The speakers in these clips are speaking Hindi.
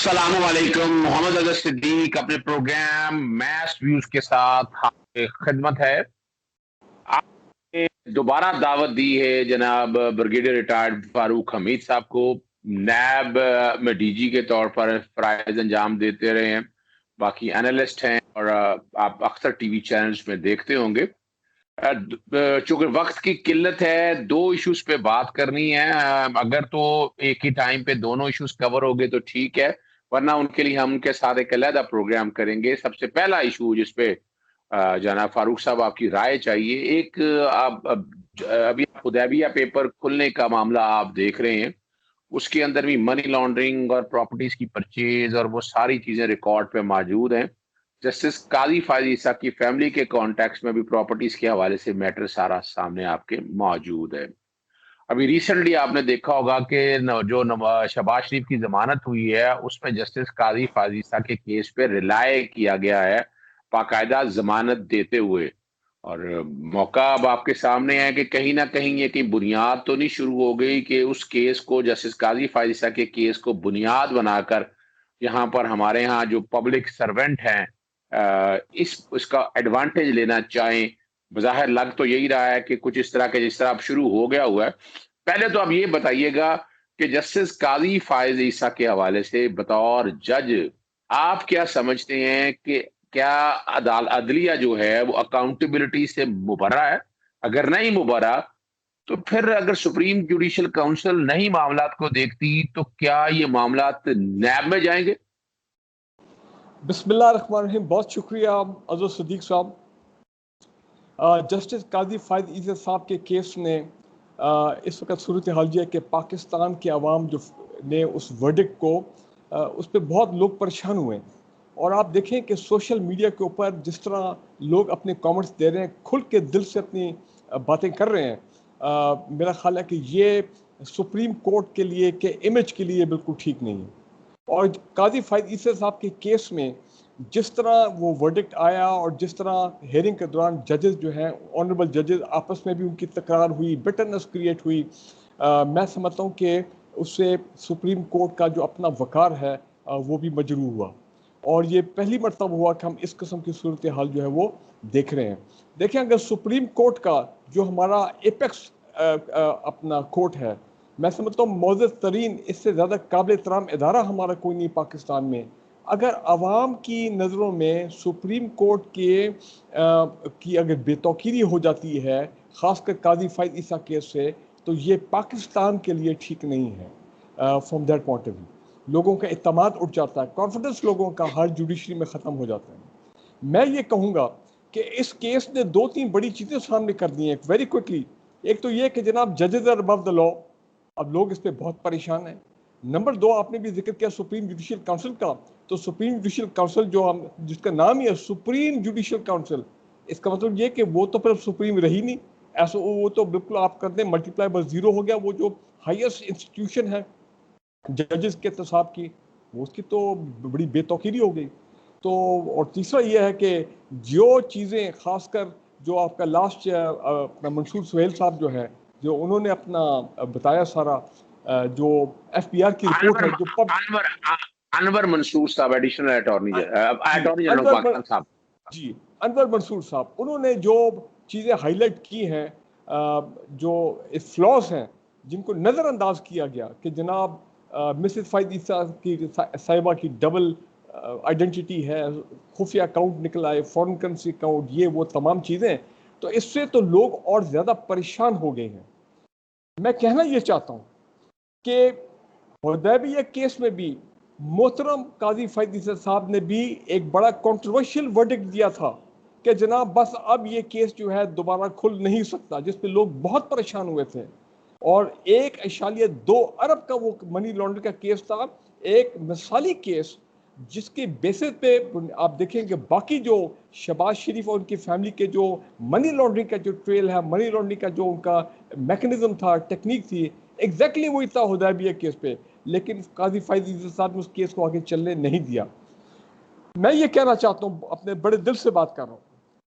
अस्सलामुअलैकुम। मोहम्मद अजहर सिद्दीक अपने प्रोग्राम मैस व्यूज के साथ आपकी खिदमत है। आपने दोबारा दावत दी है जनाब ब्रिगेडियर रिटायर्ड फारूक हमीद साहब को। नैब में डीजी के तौर पर फराइज अंजाम देते रहे हैं, बाकी एनालिस्ट हैं और आप अक्सर टीवी चैनल्स में देखते होंगे। चूंकि वक्त की किल्लत है, दो इश्यूज पे बात करनी है। अगर तो एक ही टाइम पे दोनों इश्यूज कवर हो गए तो ठीक है, वरना उनके लिए हम उनके साथ एक अलहदा प्रोग्राम करेंगे। सबसे पहला इशू जिसपे जनाब फारूक साहब आपकी राय चाहिए, एक अभी हुदैबिया पेपर खुलने का मामला आप देख रहे हैं, उसके अंदर भी मनी लॉन्ड्रिंग और प्रॉपर्टीज की परचेज और वो सारी चीजें रिकॉर्ड पे मौजूद हैं। जस्टिस काजी फायद ईसा की फैमिली के कॉन्टेक्स्ट में भी प्रॉपर्टीज के हवाले से मैटर सारा सामने आपके मौजूद है। अभी रिसेंटली आपने देखा होगा कि शहबाज शरीफ की जमानत हुई है, उसमें जस्टिस काजी फायद ईसा के केस पे रिलाय किया गया है बाकायदा जमानत देते हुए। और मौका अब आपके सामने है कि कहीं ना कहीं ये की बुनियाद तो नहीं शुरू हो गई कि उस केस को, जस्टिस काजी फायद ईसा के केस को बुनियाद बनाकर यहाँ पर हमारे यहाँ जो पब्लिक सर्वेंट हैं इसका एडवांटेज लेना चाहें। बज़ाहिर लग तो यही रहा है कि कुछ इस तरह के जिस तरह अब शुरू हो गया हुआ है। पहले तो आप ये बताइएगा कि जस्टिस काजी फायद ईसा के हवाले से बतौर जज आप क्या समझते हैं कि क्या अदलिया जो है वो अकाउंटेबिलिटी से मुबर्रा है? अगर नहीं मुबर्रा तो फिर अगर सुप्रीम जुडिशल काउंसिल नहीं मामलात को देखती तो क्या ये मामलात नैब में जाएंगे? बिस्मिल्लाहिर्रहमानिर्रहीम। बहुत शुक्रिया अज़र सदीक साहब। जस्टिस काजी फायद ईसा साहब के केस ने इस वक्त सूरत हाल ये है कि पाकिस्तान के अवाम जो ने उस वर्डिक्ट को उस पर बहुत लोग परेशान हुए। और आप देखें कि सोशल मीडिया के ऊपर जिस तरह लोग अपने कमेंट्स दे रहे हैं, खुल के दिल से अपनी बातें कर रहे हैं, मेरा ख्याल है कि ये सुप्रीम कोर्ट के लिए के इमेज के लिए बिल्कुल ठीक नहीं है। और काजी फायद ईसा साहब के केस में जिस तरह वो वर्डिक्ट आया और जिस तरह हेयरिंग के दौरान जजेस जो हैं, ऑनरेबल जजेस, आपस में भी उनकी तकरार हुई, बिटरनेस क्रिएट हुई, मैं समझता हूँ कि उससे सुप्रीम कोर्ट का जो अपना वकार है वो भी मजरूह हुआ। और ये पहली मरतबा हुआ कि हम इस किस्म की सूरत हाल जो है वो देख रहे हैं। देखें, अगर सुप्रीम कोर्ट का जो हमारा एपेक्स अपना कोर्ट है, मैं समझता हूँ मौजूद तरीन, इससे ज़्यादा काबिल एहतराम इदारा हमारा कोई नहीं पाकिस्तान में। अगर आवाम की नज़रों में सुप्रीम कोर्ट के की अगर बेतौकीरी हो जाती है, ख़ासकर काजी फायद ईसा केस से, तो ये पाकिस्तान के लिए ठीक नहीं है। From that point of view लोगों का इत्मीनान उठ जाता है, कॉन्फिडेंस लोगों का हर जुडिशरी में ख़त्म हो जाता है। मैं ये कहूँगा कि इस केस ने दो तीन बड़ी चीज़ें सामने कर दी हैं वेरी क्विकली। एक तो ये कि जनाब जजेस आर अबव द लॉ, अब लोग इस पर बहुत परेशान हैं। नंबर दो, आपने भी जिक्र किया सुप्रीम जुडिशल काउंसिल का, तो सुप्रीम जुडिशल काउंसिल जो हम जिसका नाम ही है सुप्रीम जुडिशल काउंसिल, इसका मतलब ये कि वो तो फिर सुप्रीम रही नहीं। ऐसा वो तो बिल्कुल आप कर दें मल्टीप्लाई बाय जीरो हो गया। वो जो हाईएस्ट इंस्टीट्यूशन है जजेस के एहतसाब की, वो उसकी तो बड़ी बेतौकीरी हो गई। तो और तीसरा ये है कि जो चीज़ें खासकर जो आपका लास्ट अपना मंसूर सुहेल साहब जो है, जो उन्होंने अपना बताया सारा, जो एफबीआर की रिपोर्ट है, जो अनवर मंसूर साहब, additional attorney general Anwar Pakistan साहब। जी अनवर मंसूर साहब, उन्होंने जो चीज़ें हाईलाइट की हैं, जो फ्लॉज हैं जिनको नज़रअंदाज किया गया कि जनाब मिसेस फायद ईसा की साहिबा की डबल आइडेंटिटी है, खुफिया अकाउंट निकला है, फॉरेन करेंसी अकाउंट, ये वो तमाम चीज़ें, तो इससे तो लोग और ज़्यादा परेशान हो गए हैं। मैं कहना ये चाहता हूँ कि हुदैबिया केस में भी मोहतरम काजी फायद ईसा साहब ने भी एक बड़ा कंट्रोवर्शियल वर्डिक्ट दिया था कि जनाब बस अब ये केस जो है दोबारा खुल नहीं सकता, जिस पे लोग बहुत परेशान हुए थे। और 1.2 अरब का वो मनी लॉन्ड्रिंग का केस था, एक मिसाली केस जिसके बेसिस पे आप देखेंगे बाकी जो शहबाज शरीफ और उनकी फैमिली के जो मनी लॉन्ड्रिंग का जो ट्रेल है, मनी लॉन्ड्रिंग का जो उनका मैकेनिज्म था, टेक्निक थी, एग्जैक्टली वही था हुदैबिया केस पे। लेकिन काजी फायद ईसा साहब ने उस केस को आगे चलने नहीं दिया। मैं ये कहना चाहता हूँ, अपने बड़े दिल से बात कर रहा हूँ,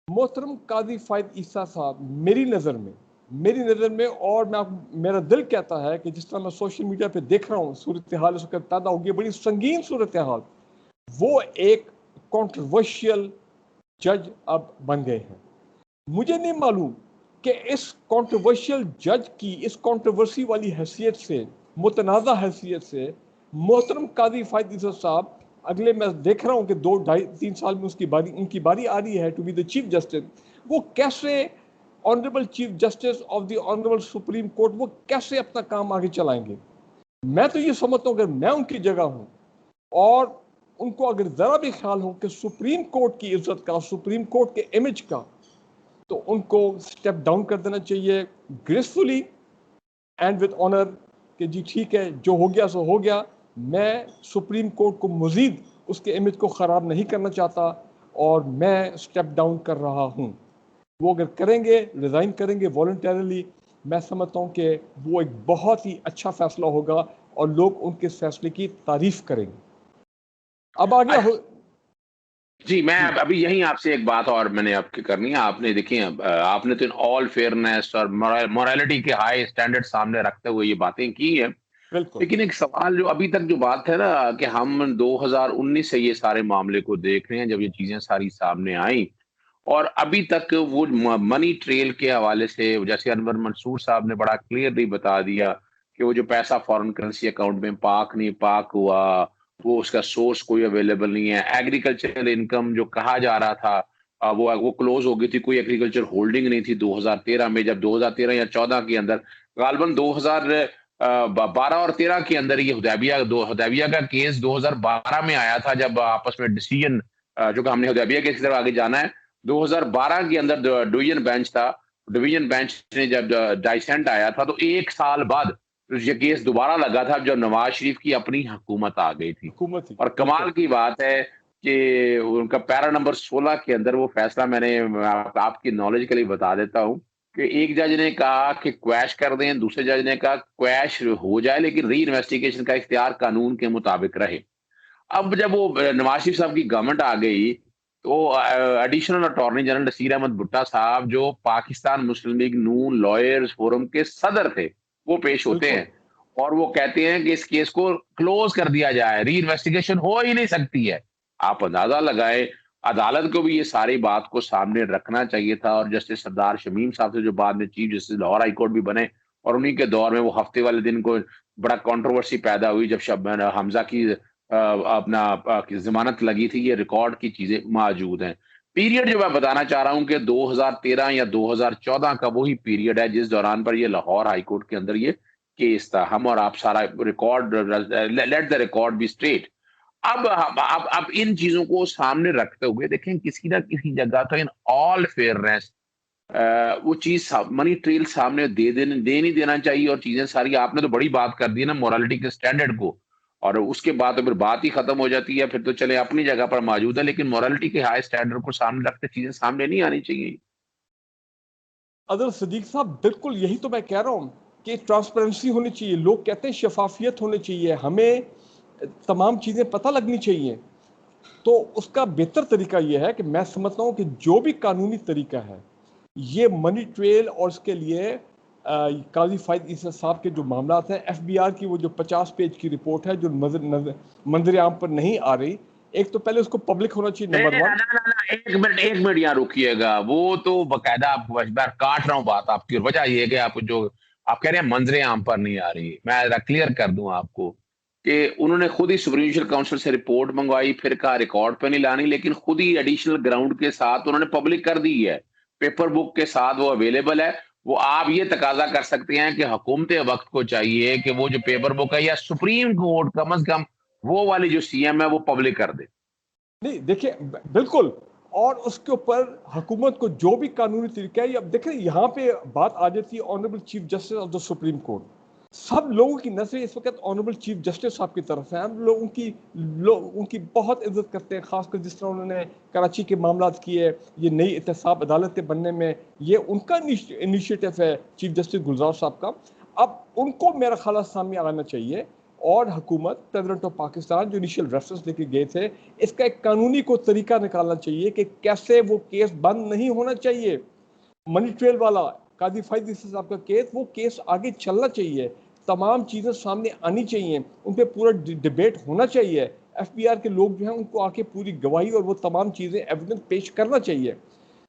मोहतरम काजी फायद ईसा साहब मेरी नज़र में मेरी नज़र में, और मेरा दिल कहता है कि जिस तरह मैं सोशल मीडिया पे देख रहा हूँ सूरत हाल इस वक्त पैदा होगी, बड़ी संगीन सूरत हाल, वो एक कंट्रोवर्शियल जज अब बन गए हैं। मुझे नहीं मालूम कि इस कंट्रोवर्शियल जज की, इस कंट्रोवर्सी वाली हैसियत से, मुतनाज़ा हैसियत से, मोहतरम काजी फायद इज़्ज़त साहब, अगले मैं देख रहा हूँ कि 2-2.5-3 साल में उनकी बारी आ रही है to be the chief justice. वो कैसे, honourable chief justice of the honourable supreme court, वो कैसे अपना काम आगे चलाएंगे? मैं तो ये समझता हूँ अगर मैं उनकी जगह हूँ और उनको अगर ज़रा भी ख्याल हो कि सुप्रीम कोर्ट की इज्जत का, सुप्रीम कोर्ट के इमेज का, तो उनको स्टेप डाउन कर देना चाहिए ग्रेसफुली एंड विद ऑनर कि जी ठीक है, जो हो गया सो हो गया, मैं सुप्रीम कोर्ट को मज़ीद उसके इमेज को ख़राब नहीं करना चाहता और मैं स्टेप डाउन कर रहा हूँ। वो अगर करेंगे, रिज़ाइन करेंगे वॉलंटरली, मैं समझता हूँ कि वो एक बहुत ही अच्छा फैसला होगा और लोग उनके फैसले की तारीफ करेंगे। अब आ गया हो जी, मैं जी, अभी यहीं आपसे एक बात और मैंने आपकी करनी है। आपने देखिए आपने तो इन ऑल फेयरनेस और मोरालिटी के हाई स्टैंडर्ड सामने रखते हुए ये बातें की हैं। बिल्कुल, लेकिन एक सवाल जो अभी तक जो बात है ना कि हम 2019 से ये सारे मामले को देख रहे हैं, जब ये चीज़ें सारी सामने आईं और अभी तक वो मनी ट्रेल के हवाले से जैसे अनवर मंसूर साहब ने बड़ा क्लियरली बता दिया कि वो जो पैसा फॉरेन करेंसी अकाउंट में पार्क नहीं पार्क हुआ, वो उसका सोर्स कोई अवेलेबल नहीं है। एग्रीकल्चरल इनकम जो कहा जा रहा था वो क्लोज हो गई थी, कोई एग्रीकल्चर होल्डिंग नहीं थी 2013 में, जब 2013 या 14 के अंदर गालबन 2000 12 और 13 के अंदर ये हुदैबिया का केस 2012 में आया था, जब आपस में डिसीजन जो कि हमने हुदैबिया केस की तरफ आगे जाना है। 2012 के अंदर डिवीजन बेंच था। डिवीजन बेंच ने जब डाइसेंट आया था तो 1 साल बाद ये केस दोबारा लगा था जब नवाज शरीफ की अपनी हुकूमत आ गई थी। हुकूमत ही, और बिल्कुल, कमाल की बात है कि उनका पैरा नंबर 16 के अंदर वो फैसला मैंने आपकी नॉलेज के लिए बता देता हूँ कि एक जज ने कहा कि क्वैश कर दें, दूसरे जज ने कहा क्वैश हो जाए लेकिन री इन्वेस्टिगेशन का इख्तियार कानून के मुताबिक रहे। अब जब वो नवाज शरीफ साहब की गवर्नमेंट आ गई, तो additional attorney general Naseer Ahmed Bhutta साहब जो पाकिस्तान मुस्लिम लीग नून लॉयर्स फोरम के सदर थे, वो पेश होते बिल्कुल। हैं और वो कहते हैं कि इस केस को क्लोज कर दिया जाए, री इन्वेस्टिगेशन हो ही नहीं सकती है। आप अंदाजा लगाएं, अदालत को भी ये सारी बात को सामने रखना चाहिए था और जस्टिस सरदार शमीम साहब से जो बाद में chief justice Lahore high court भी बने और उन्हीं के दौर में वो हफ्ते वाले दिन को बड़ा कंट्रोवर्सी पैदा हुई जब हमजा की ज़मानत लगी थी। ये रिकॉर्ड की चीज़ें मौजूद हैं। पीरियड जो मैं बताना चाह रहा हूँ कि 2013 या 2014 का वही पीरियड है जिस दौरान पर ये लाहौर हाई कोर्ट के अंदर ये केस था। हम और आप सारा record let the record be straight. अब इन चीज़ों को सामने रखते हुए देखें किसी ना किसी जगह तो इन ऑल फेयरनेस वो चीज़ मनी ट्रेल सामने दे नहीं देना चाहिए और चीज़ें सारी आपने तो बड़ी बात कर दी है ना मोरालिटी के स्टैंडर्ड को और उसके बाद तो फिर बात ही खत्म हो जाती है, फिर तो चले अपनी जगह पर मौजूद है, लेकिन मोरालिटी के हाई स्टैंडर्ड को सामने रखते चीज़ें सामने नहीं आनी चाहिए। अदर सदीक साहब, बिल्कुल यही तो मैं कह रहा हूँ कि ट्रांसपेरेंसी होनी चाहिए। लोग कहते हैं शफाफियत होनी चाहिए, हमें तमाम चीज़ें पता लगनी चाहिए। तो उसका बेहतर तरीका यह है कि मैं समझता हूँ कि जो भी कानूनी तरीका है, ये मनी ट्रेल और इसके लिए काजी फायद ईसा साहब के जो मामला हैं, एफबीआर की वो जो 50 पेज की रिपोर्ट है जो मंजर आम पर नहीं आ रही, एक तो पहले उसको पब्लिक होना चाहिए, नहीं, नंबर नहीं, ना, 1। ना, ना, ना, 1 मिनट यहाँ रुकिएगा। वो तो बकायदा आप बार काट रहा हूँ बात आपकी और वजह ये है कि आप जो आप कह रहे हैं मंजरे आम पर नहीं आ रही। मैं ज़रा क्लियर कर दूं आपको कि उन्होंने खुद ही सुप्रीम जुडिशल काउंसिल से रिपोर्ट मंगवाई, फिर कहा रिकॉर्ड पे नहीं लानी, लेकिन खुद ही एडिशनल ग्राउंड के साथ उन्होंने पब्लिक कर दी है। पेपर बुक के साथ वो अवेलेबल है। वो आप ये तकाजा कर सकते हैं कि हुकूमत वक्त को चाहिए कि वो जो पेपर बुक है या सुप्रीम कोर्ट कम अज कम वो वाली जो सीएम है वो पब्लिक कर दे। नहीं देखिए, बिल्कुल। और उसके ऊपर हुकूमत को जो भी कानूनी तरीका है, अब देखें यहाँ पे बात आ जाती है honourable chief justice of the supreme court. सब लोगों की नजरें इस वक्त ऑनरेबल चीफ जस्टिस साहब की तरफ है। हम लोग उनकी बहुत इज्जत करते हैं, खासकर जिस तरह उन्होंने कराची के मामला किए, ये नई एहतसाब अदालतें बनने में ये उनका इनिशिएटिव है चीफ जस्टिस गुलजार साहब का। अब उनको मेरा ख्याल सामने आना चाहिए और हुकूमत, प्रेसिडेंट ऑफ पाकिस्तान जो इनिशियल रेफरेंस लेके गए थे, इसका एक कानूनी को तरीका निकालना चाहिए कि कैसे वो केस बंद नहीं होना चाहिए। मनी ट्रेल वाला कादी फायद साहब का केस, वो केस आगे चलना चाहिए, तमाम चीज़ें सामने आनी चाहिए, उन पर पूरा डिबेट होना चाहिए, FBI के लोग जो हैं उनको आके पूरी गवाही और वो तमाम चीज़ें एविडेंस पेश करना चाहिए।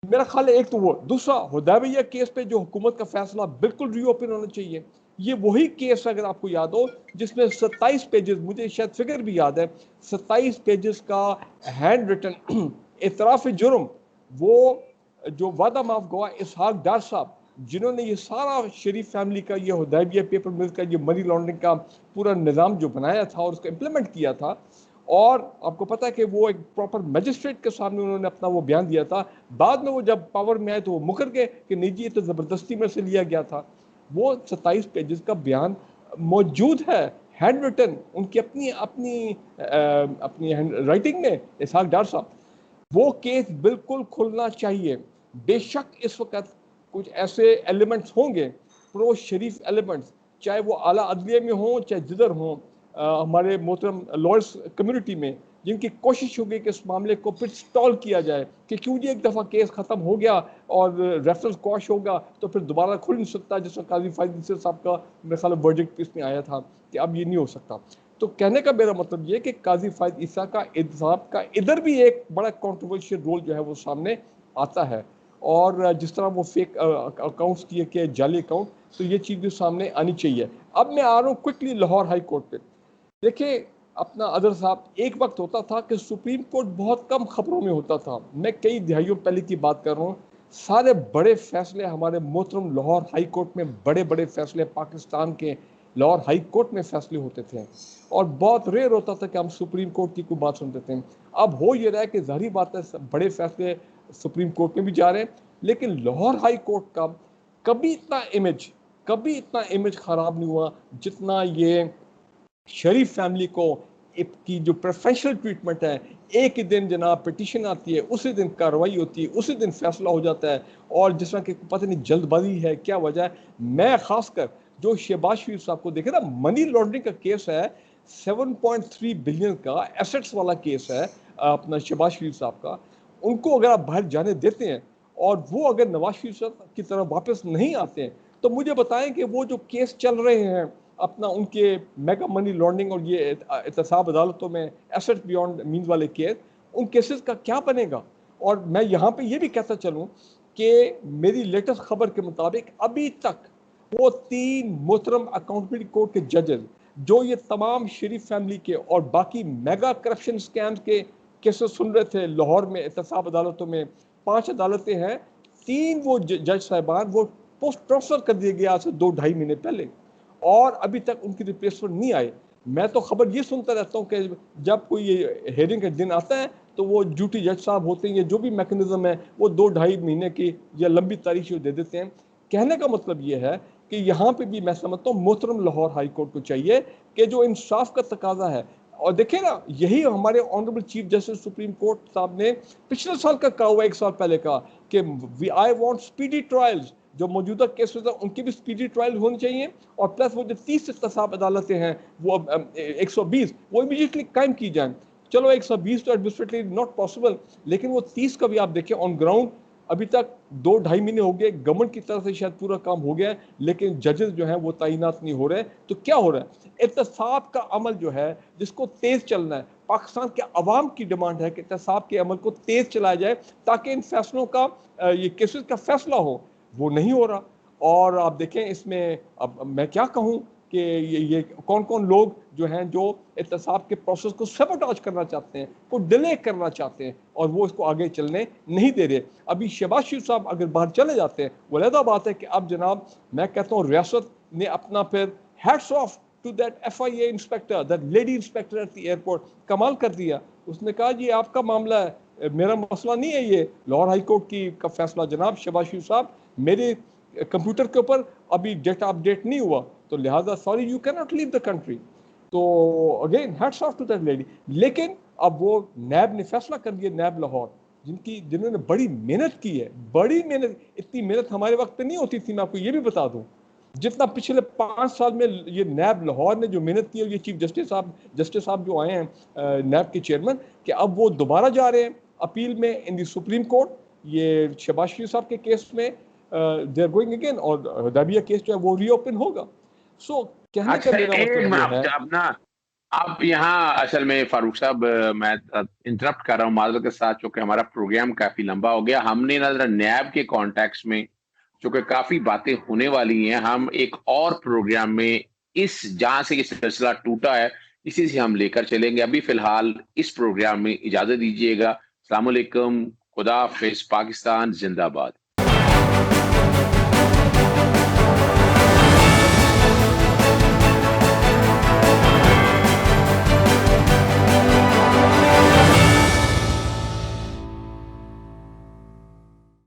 मेरा ख्याल है एक तो वो, दूसरा हुदैबिया केस पे जो हुकूमत का फैसला बिल्कुल रीओपन होना चाहिए। ये वही केस अगर आपको याद हो जिसमें 27 पेजेस, मुझे शायद फिगर भी याद है, 27 पेजेस का हैंड रिटन इतराफ़ जुर्म, वो जो वादा माफ गवा इसहाक डार साहब, जिन्होंने ये सारा शरीफ फैमिली का ये हुदैबिया पेपर मिल का ये मनी लॉन्ड्रिंग का पूरा निज़ाम जो बनाया था और उसको इम्प्लीमेंट किया था, और आपको पता है कि वो एक प्रॉपर मजिस्ट्रेट के सामने उन्होंने अपना वो बयान दिया था। बाद में वो जब पावर में आए तो वो मुकर गए कि नहीं जी ये तो ज़बरदस्ती में से लिया गया था। वो 27 पेजेस का बयान मौजूद है, हैंड रिटन, उनकी अपनी अपनी अपनी हैंड राइटिंग में, इसहाक डार साहब। वो केस बिल्कुल खुलना चाहिए। बेशक इस वक्त कुछ ऐसे एलिमेंट्स होंगे, प्रो शरीफ एलिमेंट्स, चाहे वो आला अदलिया में हों चाहे जिधर हों, हमारे मोहतरम लॉयर्स कम्युनिटी में, जिनकी कोशिश होगी कि इस मामले को फिर स्टॉल किया जाए कि क्यों जी एक दफ़ा केस ख़त्म हो गया और रेफरेंस क्वाश होगा तो फिर दोबारा खुल नहीं सकता, जिसमें काजी फायद साहब का मेरे ख्याल वर्डिक्ट इसमें आया था कि अब ये नहीं हो सकता। तो कहने का मेरा मतलब ये कि काजी फायद ईसा का इंतज़ाम का इधर भी एक बड़ा कंट्रोवर्शियल रोल जो है वो सामने आता है, और जिस तरह वो फेक अकाउंट्स किए कि जाली अकाउंट, तो ये चीज़ भी सामने आनी चाहिए। अब मैं आ रहा हूँ क्विकली लाहौर हाई कोर्ट पे। देखिए अपना अदर साहब, एक वक्त होता था कि सुप्रीम कोर्ट बहुत कम खबरों में होता था, मैं कई दिहाइयों पहले की बात कर रहा हूँ। सारे बड़े फैसले हमारे मोहतरम लाहौर हाई कोर्ट में, बड़े बड़े फैसले पाकिस्तान के लाहौर हाई कोर्ट में फैसले होते थे, और बहुत रेयर होता था कि हम सुप्रीम कोर्ट की कोई बात सुनते थे। अब हो ये रहा है कि जाहिर बात है बड़े फैसले सुप्रीम कोर्ट में भी जा रहे हैं, लेकिन लाहौर हाई कोर्ट का कभी इतना इमेज ख़राब नहीं हुआ जितना ये शरीफ फैमिली को की जो प्रोफेशनल ट्रीटमेंट है। एक ही दिन जनाब पिटीशन आती है, उसी दिन कार्रवाई होती है, उसी दिन फैसला हो जाता है, और जिस तरह की पता नहीं जल्दबाजी है क्या वजह है। मैं खासकर जो शहबाज शरीफ साहब को देखे ना, मनी लॉन्ड्रिंग का केस है, 7.3 बिलियन का एसेट्स वाला केस है अपना शहबाज शरीफ साहब का। उनको अगर आप बाहर जाने देते हैं और वो अगर नवाज शरीफ साहब की तरफ वापस नहीं आते हैं, तो मुझे बताएं कि वो जो केस चल रहे हैं अपना उनके मेगा मनी लॉन्ड्रिंग और ये एहतसाब अदालतों में एसेट बियॉन्ड मीन्स वाले केस, उन केसेस का क्या बनेगा। और मैं यहाँ पे ये भी कहता चलूँ कि मेरी लेटेस्ट खबर के मुताबिक अभी तक वो 3 मोहतरम अकाउंटेबिलिटी कोर्ट के जजेस जो ये तमाम शरीफ फैमिली के और बाकी मेगा करप्शन स्कैम्स के केसेस सुन रहे थे लाहौर में एहतसाब अदालतों में, 5 अदालतें हैं, 3 वो जज साहिबान वो पोस्ट ट्रांसफर कर दिए गए आज से 2-2.5 महीने पहले, और अभी तक उनकी रिप्लेसमेंट नहीं आई। मैं तो खबर ये सुनता रहता हूँ कि जब कोई ये हेयरिंग का दिन आता है तो वो ड्यूटी जज साहब होते हैं, जो भी मैकेनिज्म है वो 2-2.5 महीने की या लंबी तारीख दे देते हैं। कहने का मतलब ये है कि यहाँ पे भी मैं समझता हूँ मोहतरम लाहौर हाई कोर्ट को चाहिए कि जो इंसाफ का तकाजा है, और देखें ना यही हमारे honourable chief justice supreme court साहब ने पिछले साल का कहा हुआ, 1 साल पहले का, कि आई वांट स्पीडी ट्रायल्स, जो मौजूदा केसेस हैं उनकी भी स्पीडी ट्रायल होनी चाहिए, और प्लस वो जो 30 एहतसाब अदालतें हैं वो 120 वो इमीडिएटली कायम की जाए। चलो 120 तो एडमिनिस्ट्रेटिवली नॉट पॉसिबल, लेकिन वो 30 का भी आप देखें ऑन ग्राउंड अभी तक 2-2.5 महीने हो गए, गवर्नमेंट की तरफ से शायद पूरा काम हो गया है, लेकिन जजेस जो हैं वो तैनात नहीं हो रहे। तो क्या हो रहा है, एहतसाब का अमल जो है जिसको तेज चलना है, पाकिस्तान के अवाम की डिमांड है कि एहतसाब के अमल को तेज चलाया जाए ताकि इन फैसलों का ये केसेस का फैसला हो, वो नहीं हो रहा। और आप देखें इसमें अब मैं क्या कहूँ कि ये कौन कौन लोग जो हैं जो एहतसाब के प्रोसेस को सबोटाज करना चाहते हैं, को डिले करना चाहते हैं, और वो इसको आगे चलने नहीं दे रहे। अभी शहबाज शरीफ साहब अगर बाहर चले जाते हैं, वो अलग बात है कि अब जनाब मैं कहता हूँ रियासत ने अपना फिर hats off to that FIA inspector, that lady inspector at the airport, कमाल कर दिया। उसने कहा ये आपका मामला है, मेरा मसला नहीं है, ये लाहौर हाई कोर्ट की का फैसला जनाब शहबाज शरीफ साहब, मेरे कंप्यूटर के ऊपर अभी डेटा अपडेट नहीं हुआ, तो लिहाजा sorry you can not leave the country. तो again hats off to that lady. लेकिन अब वो नैब ने फैसला कर दिया, नैब लाहौर जिन्होंने बड़ी मेहनत की है, बड़ी मेहनत, इतनी मेहनत हमारे वक्त पे नहीं होती थी, मैं आपको ये भी बता दूं, जितना पिछले 5 साल में ये नैब लाहौर ने जो मेहनत की है, ये चीफ जस्टिस साहब जो आए हैं नैब के चेयरमैन, कि अब वो दोबारा जा रहे हैं अपील में इन दी सुप्रीम कोर्ट, ये शहबाज शरीफ साहब के केस में, दे आर गोइंग अगेन, और दाबिया केस जो है वो रीओपन होगा। सो कहने का अच्छा, मेरा एक मतलब मैं ये है। अब ना, आप यहाँ असल में फारूक साहब, मैं इंटरप्ट कर रहा हूँ माजरत के साथ, चूंकि हमारा प्रोग्राम काफी लंबा हो गया। हमने ना जरा नैब के कॉन्टेक्स्ट में चूंकि काफी बातें होने वाली हैं, हम एक और प्रोग्राम में इस जहां से ये सिलसिला टूटा है इसी से हम लेकर चलेंगे। अभी फिलहाल इस प्रोग्राम में इजाजत दीजिएगा। अस्सलाम वालेकुम, खुदा हाफिज, पाकिस्तान जिंदाबाद।